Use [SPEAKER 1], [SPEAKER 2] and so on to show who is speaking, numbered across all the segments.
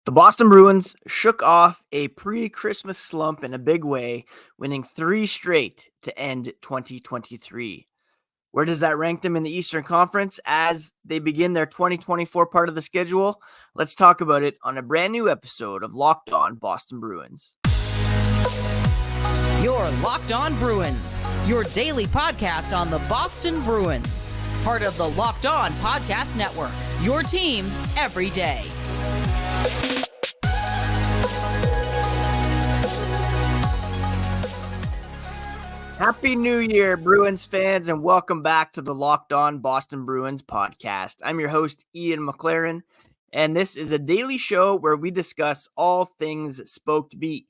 [SPEAKER 1] The Boston Bruins shook off a pre-Christmas slump in a big way, winning 3 straight to end 2023. Where does that rank them in the Eastern Conference as they begin their 2024 part of the schedule? Let's talk about it on a brand new episode of Locked On Boston Bruins.
[SPEAKER 2] You're Locked On Bruins, your daily podcast on the Boston Bruins, part of the Locked On Podcast Network, your team every day.
[SPEAKER 1] Happy New Year, Bruins fans, and welcome back to the Locked On Boston Bruins podcast. I'm your host, Ian McLaren, and this is a daily show where we discuss all things Spoked Beat.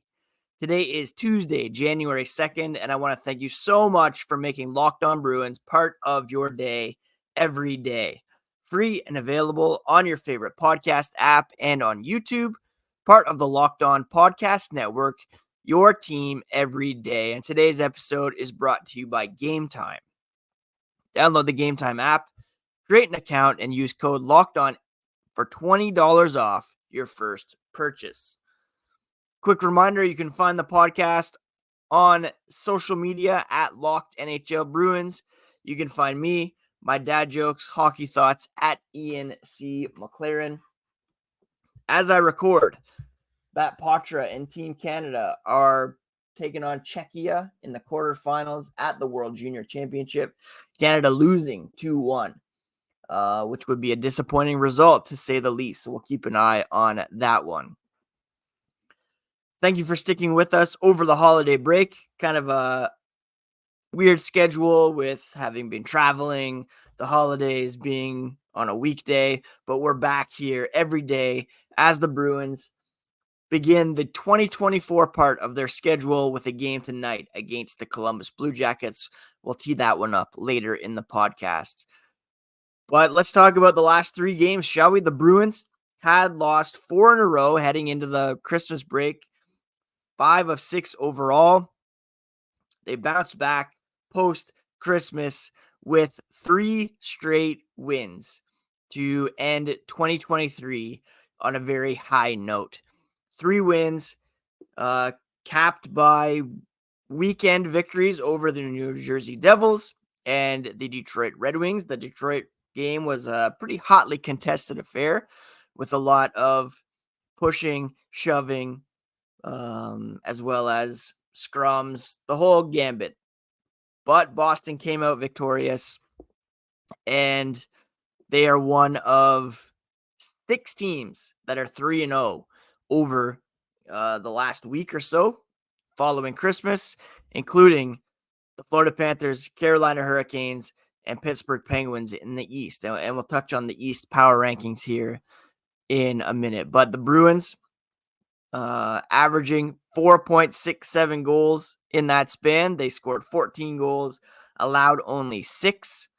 [SPEAKER 1] Today is Tuesday, January 2nd, and I want to thank you so much for making Locked On Bruins part of your day every day. Free and available on your favorite podcast app and on YouTube, part of the Locked On Podcast Network, your team every day. And today's episode is brought to you by Gametime. Download the Gametime app, create an account, and use code LOCKEDON for $20 off your first purchase. Quick reminder, you can find the podcast on social media at Locked NHL Bruins. You can find me, my dad jokes, hockey thoughts at Ian C. McLaren. As I record, Bat Patra and Team Canada are taking on Czechia in the quarterfinals at the World Junior Championship. Canada losing 2-1, which would be a disappointing result to say the least. So we'll keep an eye on that one. Thank you for sticking with us over the holiday break. Kind of a weird schedule with having been traveling, the holidays being on a weekday, but we're back here every day as the Bruins begin the 2024 part of their schedule with a game tonight against the Columbus Blue Jackets. We'll tee that one up later in the podcast. But let's talk about the last 3 games, shall we? The Bruins had lost 4 in a row heading into the Christmas break, 5 of 6 overall. They bounced back post-Christmas with 3 straight wins to end 2023 on a very high note. 3 wins, capped by weekend victories over the New Jersey Devils and the Detroit Red Wings. The Detroit game was a pretty hotly contested affair with a lot of pushing, shoving, as well as scrums, the whole gambit. But Boston came out victorious, and they are one of 6 teams that are 3-0 over the last week or so following Christmas, including the Florida Panthers, Carolina Hurricanes, and Pittsburgh Penguins in the East. And we'll touch on the East power rankings here in a minute. But the Bruins averaging 4.67 goals in that span. They scored 14 goals, allowed only 6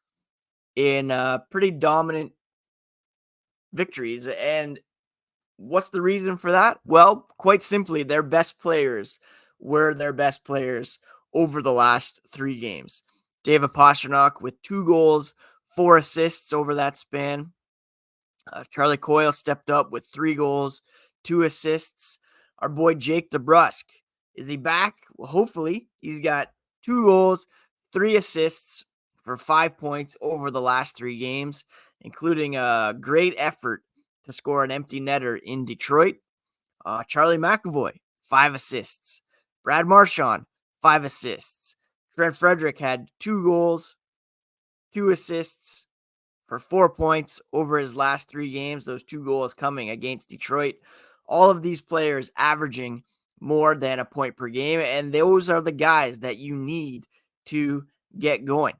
[SPEAKER 1] in pretty dominant victories. And what's the reason for that? Well, quite simply, their best players were their best players over the last 3 games. David Pastrnak with 2 goals, 4 assists over that span. Charlie Coyle stepped up with 3 goals, 2 assists. Our boy Jake DeBrusk, is he back? Well, hopefully. He's got 2 goals, 3 assists for 5 points over the last 3 games, including a great effort to score an empty netter in Detroit. Charlie McAvoy, 5 assists. Brad Marchand, 5 assists. Trent Frederick had 2 goals, 2 assists for 4 points over his last 3 games. Those 2 goals coming against Detroit. All of these players averaging more than a point per game, and those are the guys that you need to get going.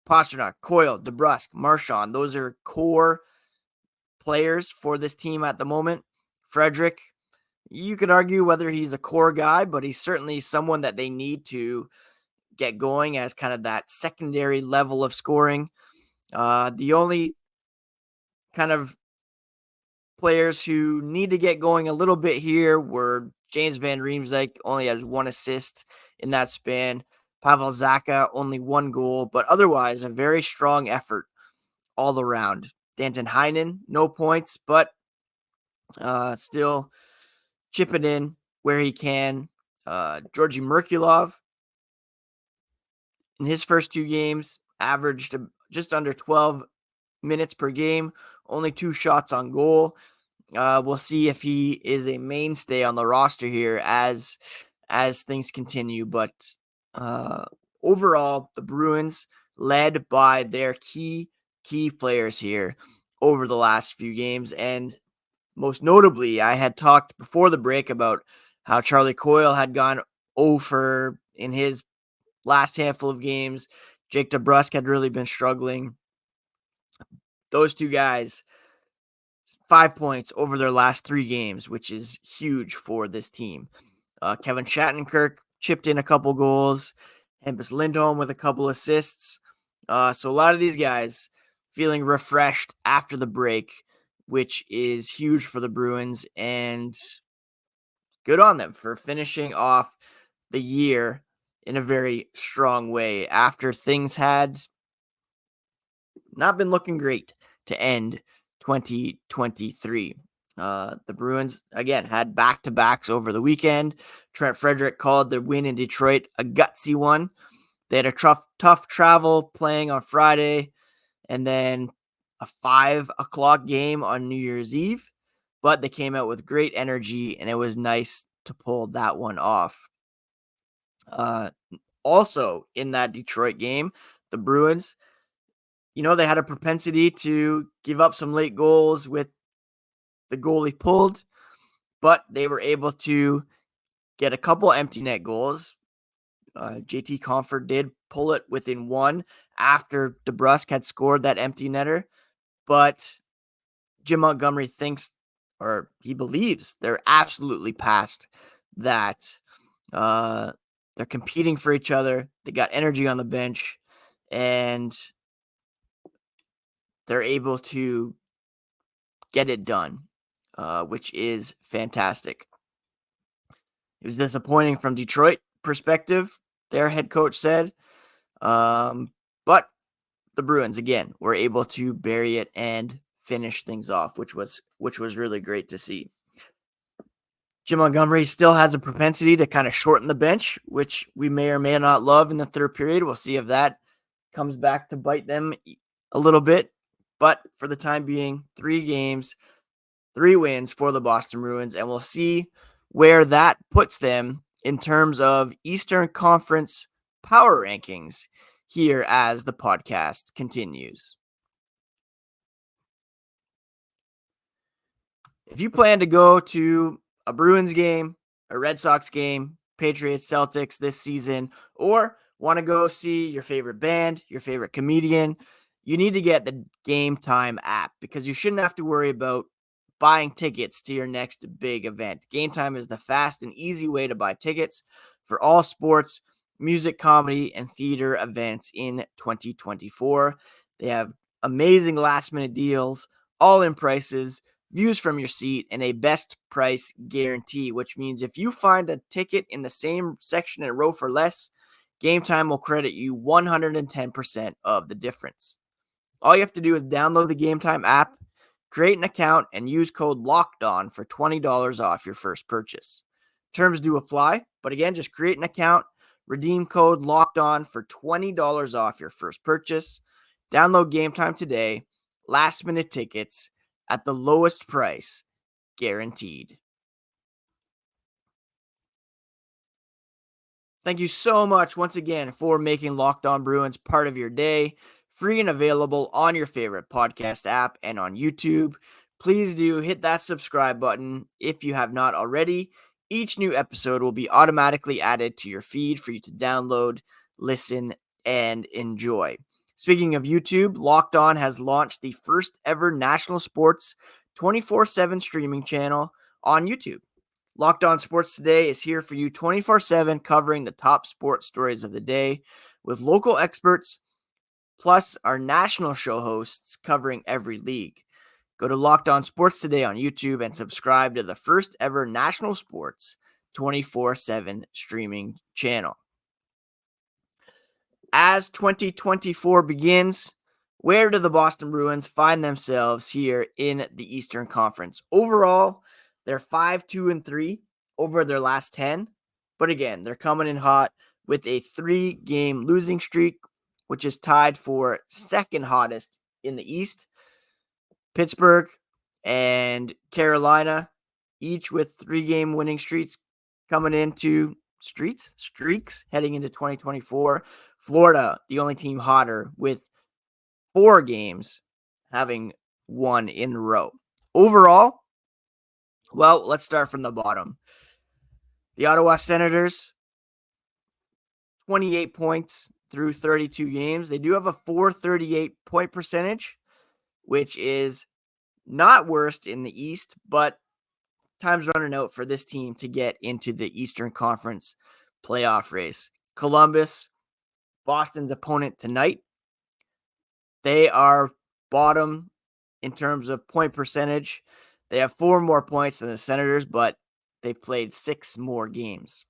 [SPEAKER 1] Pastrnak, Coyle, DeBrusk, Marchand, those are core players for this team at the moment. Frederick, you could argue whether he's a core guy, but he's certainly someone that they need to get going as kind of that secondary level of scoring. The only kind of players who need to get going a little bit here were James Van Riemsdyk, only has 1 assist in that span. Pavel Zacha, only 1 goal, but otherwise a very strong effort all around. Danton Heinen, no points, but still chipping in where he can. Georgi Merkulov, in his first 2 games, averaged just under 12 minutes per game, only 2 shots on goal. We'll see if he is a mainstay on the roster here as things continue. But overall, the Bruins, led by their key players here over the last few games. And most notably, I had talked before the break about how Charlie Coyle had gone over in his last handful of games. Jake DeBrusk had really been struggling. Those 2 guys, 5 points over their last 3 games, which is huge for this team. Kevin Shattenkirk chipped in a couple goals. Hampus Lindholm with a couple assists. So a lot of these guys feeling refreshed after the break, which is huge for the Bruins, and good on them for finishing off the year in a very strong way after things had not been looking great to end 2023. The Bruins, again, had back-to-backs over the weekend. Trent Frederick called the win in Detroit a gutsy one. They had a tough travel playing on Friday, and then a 5 o'clock game on New Year's Eve. But they came out with great energy, and it was nice to pull that one off. Also, in that Detroit game, the Bruins, they had a propensity to give up some late goals with the goalie pulled, but they were able to get a couple empty net goals. JT Compher did pull it within 1 after DeBrusk had scored that empty netter, but Jim Montgomery thinks, or he believes, they're absolutely past that. They're competing for each other. They got energy on the bench, and they're able to get it done, which is fantastic. It was disappointing from Detroit perspective, their head coach said. But the Bruins, again, were able to bury it and finish things off, which was really great to see. Jim Montgomery still has a propensity to kind of shorten the bench, which we may or may not love in the third period. We'll see if that comes back to bite them a little bit. But for the time being, 3 games, 3 wins for the Boston Bruins, and we'll see where that puts them in terms of Eastern Conference power rankings here as the podcast continues. If you plan to go to a Bruins game, a Red Sox game, Patriots, Celtics this season, or want to go see your favorite band, your favorite comedian, you need to get the Gametime app because you shouldn't have to worry about buying tickets to your next big event. Gametime is the fast and easy way to buy tickets for all sports, music, comedy, and theater events in 2024. They have amazing last-minute deals, all-in prices, views from your seat, and a best price guarantee, which means if you find a ticket in the same section and row for less, Gametime will credit you 110% of the difference. All you have to do is download the Gametime app, create an account, and use code LOCKEDON for $20 off your first purchase. Terms do apply, but again, just create an account, redeem code LOCKEDON for $20 off your first purchase. Download Gametime today. Last-minute tickets at the lowest price, guaranteed. Thank you so much once again for making Locked On Bruins part of your day. Free and available on your favorite podcast app and on YouTube. Please do hit that subscribe button if you have not already. Each new episode will be automatically added to your feed for you to download, listen, and enjoy. Speaking of YouTube, Locked On has launched the first ever national sports 24/7 streaming channel on YouTube. Locked On Sports Today is here for you 24/7, covering the top sports stories of the day with local experts, plus our national show hosts covering every league. Go to Locked On Sports Today on YouTube and subscribe to the first ever national sports 24/7 streaming channel. As 2024 begins, Where do the Boston Bruins find themselves here in the Eastern Conference? Overall, they're 5-2-3 over their last 10. But again, they're coming in hot with a 3-game losing streak, which is tied for second hottest in the East. Pittsburgh and Carolina, each with 3-game winning streaks coming into streaks heading into 2024. Florida, the only team hotter with 4 games having won in a row. Overall, well, let's start from the bottom. The Ottawa Senators, 28 points through 32 games. They do have a .438 point percentage, which is not worst in the East, but time's running out for this team to get into the Eastern Conference playoff race. Columbus, Boston's opponent tonight. They are bottom in terms of point percentage. They have 4 more points than the Senators, but they've played 6 more games.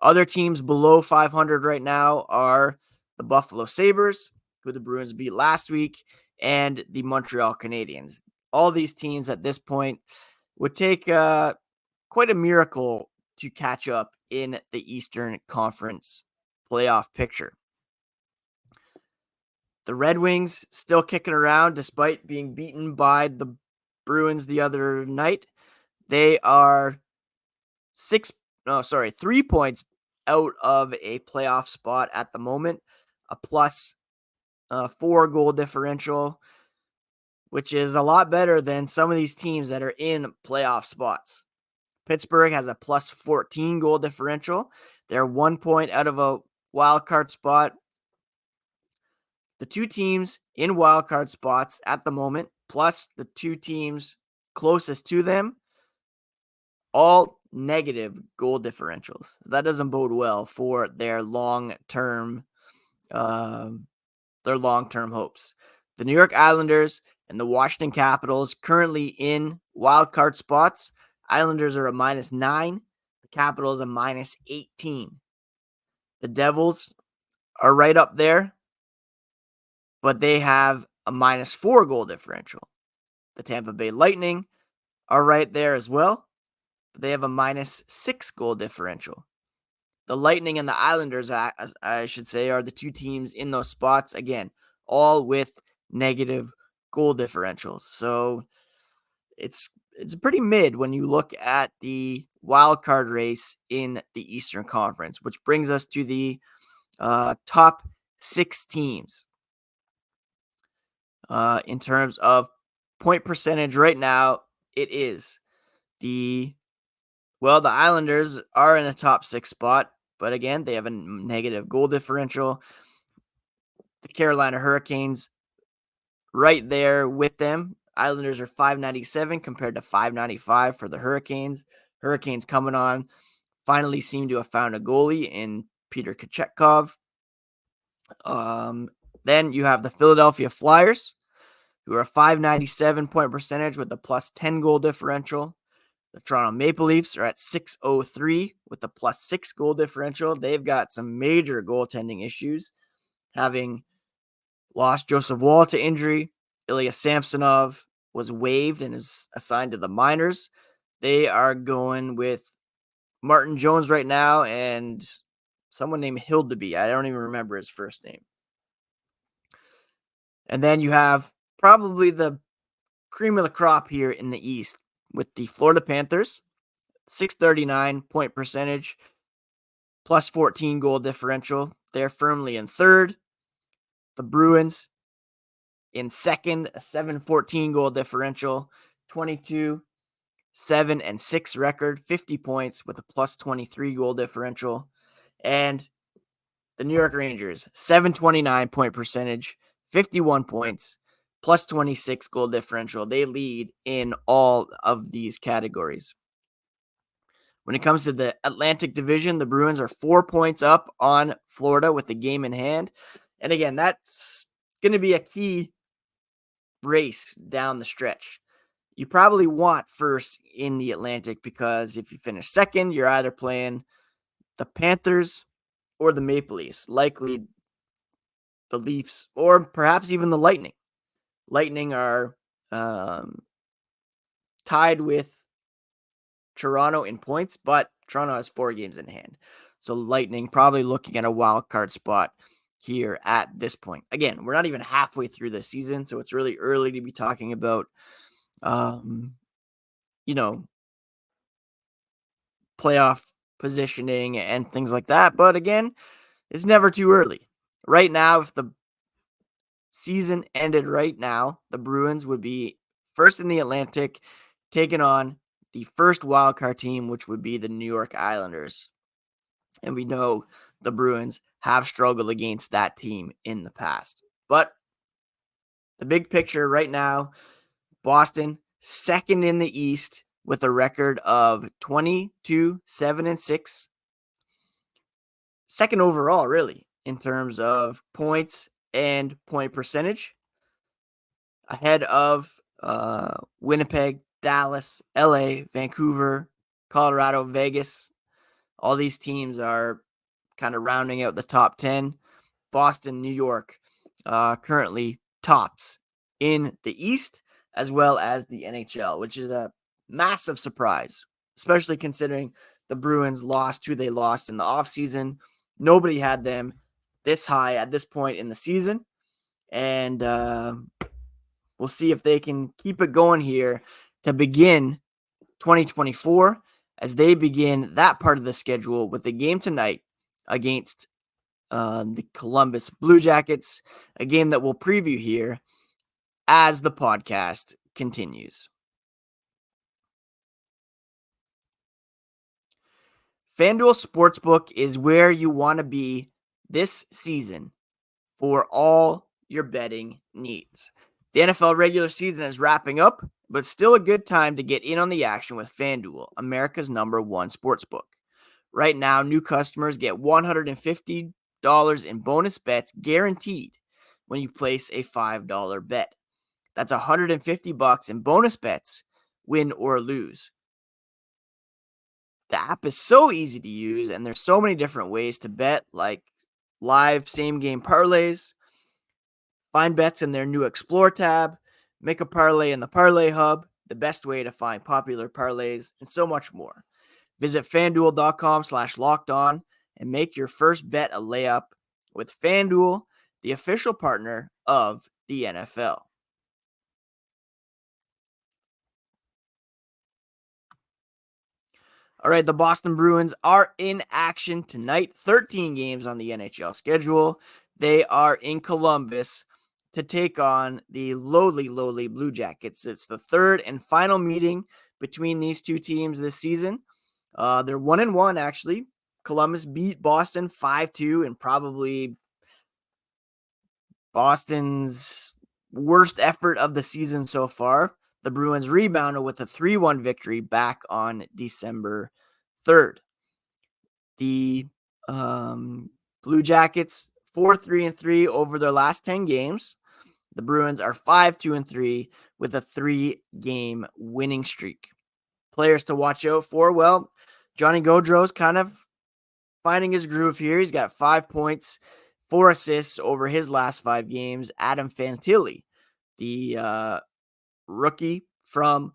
[SPEAKER 1] Other teams below 500 right now are the Buffalo Sabres, who the Bruins beat last week, and the Montreal Canadiens. All these teams at this point would take quite a miracle to catch up in the Eastern Conference playoff picture. The Red Wings still kicking around despite being beaten by the Bruins the other night. They are 3 points out of a playoff spot at the moment, a plus 4 goal differential, which is a lot better than some of these teams that are in playoff spots. Pittsburgh has a plus 14 goal differential. They're 1 point out of a wild card spot. The 2 teams in wild card spots at the moment, plus the 2 teams closest to them, all negative goal differentials. That doesn't bode well for their long-term hopes. The New York Islanders and the Washington Capitals currently in wild card spots. Islanders are a -9. The Capitals a -18. The Devils are right up there, but they have a -4 goal differential. The Tampa Bay Lightning are right there as well, but they have a -6 goal differential. The Lightning and the Islanders, I should say, are the 2 teams in those spots, again, all with negative goal differentials. So it's pretty mid when you look at the wild card race in the Eastern Conference, which brings us to the top 6 teams. In terms of point percentage right now, it is the Islanders are in a top 6 spot, but again, they have a negative goal differential. The Carolina Hurricanes right there with them. Islanders are 597 compared to 595 for the Hurricanes. Hurricanes coming on, finally seem to have found a goalie in Peter Kochetkov. Then you have the Philadelphia Flyers, who are 597 point percentage with a plus 10 goal differential. The Toronto Maple Leafs are at 603 with a plus 6 goal differential. They've got some major goaltending issues, having lost Joseph Woll to injury. Ilya Samsonov was waived and is assigned to the minors. They are going with Martin Jones right now and someone named Hildeby. I don't even remember his first name. And then you have probably the cream of the crop here in the East with the Florida Panthers, 639 point percentage, plus 14 goal differential. They're firmly in third. The Bruins in second, a 714 goal differential, 22-7-6 record, 50 points with a plus 23 goal differential. And the New York Rangers, 729 point percentage, 51 points, plus 26 goal differential. They lead in all of these categories. When it comes to the Atlantic Division, the Bruins are 4 points up on Florida with the game in hand. And again, that's going to be a key race down the stretch. You probably want first in the Atlantic because if you finish second, you're either playing the Panthers or the Maple Leafs. Likely the Leafs, or perhaps even the Lightning. Lightning are tied with Toronto in points, but Toronto has 4 games in hand. So Lightning probably looking at a wild card spot here at this point. Again, we're not even halfway through the season, so it's really early to be talking about, playoff positioning and things like that. But again, it's never too early. Right now, if the season ended right now, the Bruins would be first in the Atlantic, taking on the first wildcard team, which would be the New York Islanders. And we know the Bruins have struggled against that team in the past. But the big picture right now, Boston, second in the East with a record of 22-7-6. Second overall, really, in terms of points and point percentage. Ahead of Winnipeg, Dallas, LA, Vancouver, Colorado, Vegas. All these teams are kind of rounding out the top 10. Boston, New York, currently tops in the East as well as the NHL, which is a massive surprise, especially considering the Bruins lost who they lost in the offseason. Nobody had them this high at this point in the season. And we'll see if they can keep it going here to begin 2024 as they begin that part of the schedule with the game tonight against the Columbus Blue Jackets, a game that we'll preview here as the podcast continues. FanDuel Sportsbook is where you want to be this season for all your betting needs. The NFL regular season is wrapping up, but still a good time to get in on the action with FanDuel, America's #1 sportsbook. Right now, new customers get $150 in bonus bets guaranteed when you place a $5 bet. That's $150 in bonus bets, win or lose. The app is so easy to use, and there's so many different ways to bet, like live same-game parlays. Find bets in their new Explore tab, make a parlay in the Parlay Hub, the best way to find popular parlays, and so much more. Visit FanDuel.com/lockedon and make your first bet a layup with FanDuel, the official partner of the NFL. All right, the Boston Bruins are in action tonight. 13 games on the NHL schedule. They are in Columbus to take on the lowly Blue Jackets. It's the third and final meeting between these two teams this season. They're 1-1, actually. Columbus beat Boston 5-2, and probably Boston's worst effort of the season so far. The Bruins rebounded with a 3-1 victory back on December 3rd. The Blue Jackets 4-3-3 over their last 10 games. The Bruins are 5-2-3 with a 3-game winning streak. Players to watch out for, well, Johnny Gaudreau's kind of finding his groove here. He's got 5 points, 4 assists over his last 5 games. Adam Fantilli, the rookie from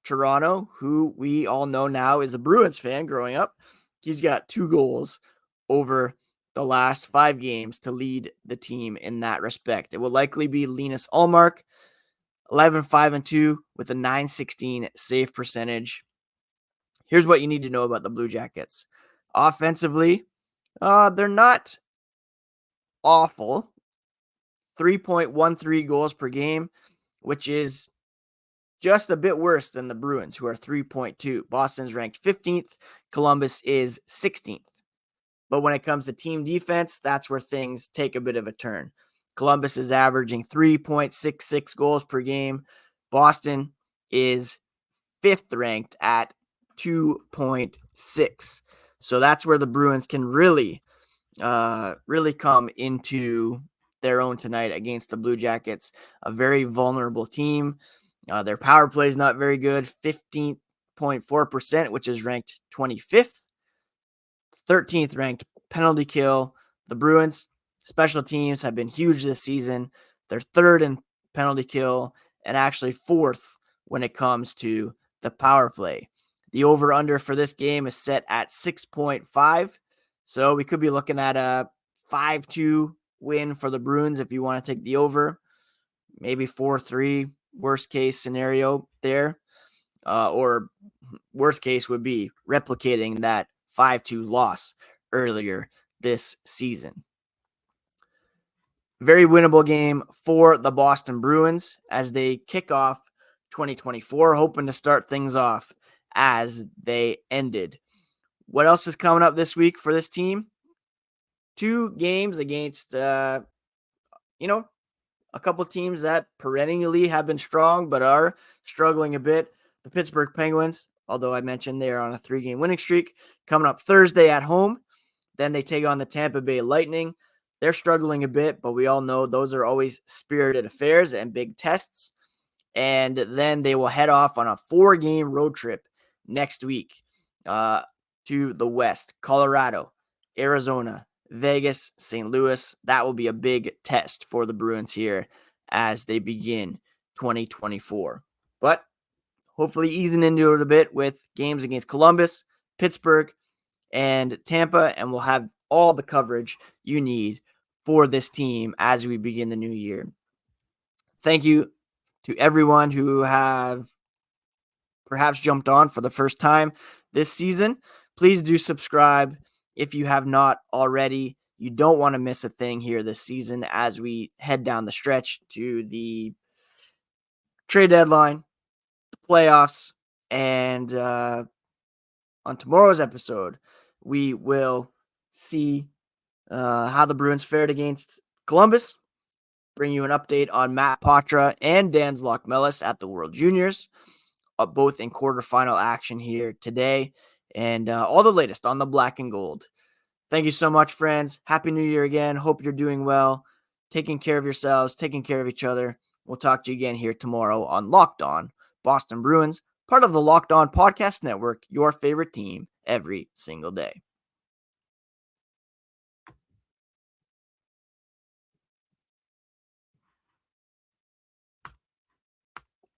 [SPEAKER 1] Toronto, who we all know now is a Bruins fan growing up. He's got 2 goals over the last 5 games to lead the team in that respect. It will likely be Linus Ullmark, 11-5-2 with a .916 save percentage. Here's what you need to know about the Blue Jackets. Offensively, they're not awful. 3.13 goals per game, which is just a bit worse than the Bruins, who are 3.2. Boston's ranked 15th. Columbus is 16th. But when it comes to team defense, that's where things take a bit of a turn. Columbus is averaging 3.66 goals per game. Boston is 5th ranked at 2.6. So that's where the Bruins can really come into their own tonight against the Blue Jackets, a very vulnerable team. Their power play is not very good, 15.4%, which is ranked 25th. 13th ranked penalty kill. The Bruins Special teams have been huge this season. They're third in penalty kill and actually fourth when it comes to the power play. The over-under for this game is set at 6.5. So we could be looking at a 5-2 win for the Bruins if you want to take the over. Maybe 4-3, worst case scenario there. Or worst case would be replicating that 5-2 loss earlier this season. Very winnable game for the Boston Bruins as they kick off 2024, hoping to start things off as they ended. What else is coming up this week for this team? 2 games against, a couple teams that perennially have been strong but are struggling a bit. The Pittsburgh Penguins, although I mentioned they're on a 3-game winning streak, coming up Thursday at home. Then they take on the Tampa Bay Lightning. They're struggling a bit, but we all know those are always spirited affairs and big tests. And then they will head off on a 4-game road trip next week to the West. Colorado, Arizona, Vegas, St. Louis. That will be a big test for the Bruins here as they begin 2024. But hopefully easing into it a bit with games against Columbus, Pittsburgh, and Tampa, and we'll have all the coverage you need for this team as we begin the new year. Thank you to everyone who have perhaps jumped on for the first time this season. Please do subscribe if you have not already. You don't want to miss a thing here this season as we head down the stretch to the trade deadline, the playoffs, and on tomorrow's episode, we will see how the Bruins fared against Columbus, bring you an update on Matt Poitras and Dan Zlotmelis at the World Juniors, both in quarterfinal action here today, and all the latest on the black and gold. Thank you so much, friends. Happy New Year again. Hope you're doing well, taking care of yourselves, taking care of each other. We'll talk to you again here tomorrow on Locked On Boston Bruins, part of the Locked On Podcast Network, your favorite team every single day.